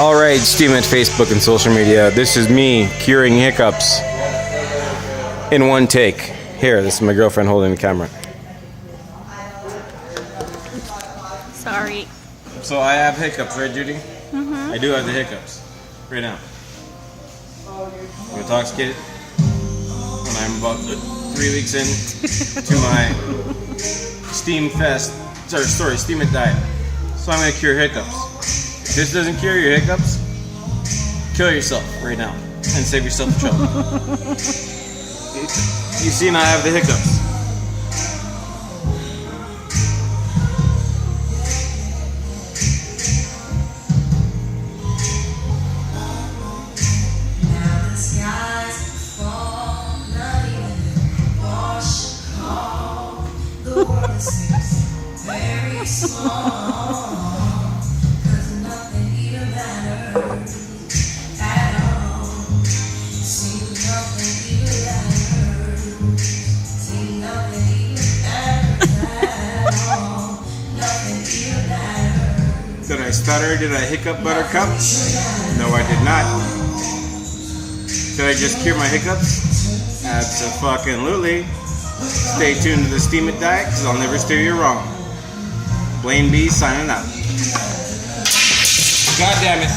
Alright, Steam at Facebook and social media. This is me curing hiccups in one take. Here, this is my girlfriend holding the camera. Sorry. So I have hiccups, right, Judy? I do have the hiccups. Right now. I'm intoxicated. When I'm about 3 weeks in to my Steam Fest, Steam It diet. So I'm gonna cure hiccups. If this doesn't cure your hiccups, kill yourself right now and save yourself the trouble. You see, now I have the hiccups. Very small, 'cause nothing even matters at all. Seems nothing even matters. Seems nothing even matters at all. Nothing even matters. Did I stutter? Did I hiccup, Buttercup? No, I did not. Did I just cure my hiccups? Abso-fucking-lutely. Stay tuned to the Steam It diet, because I'll never steer you wrong. Blaine B signing out. God damn it.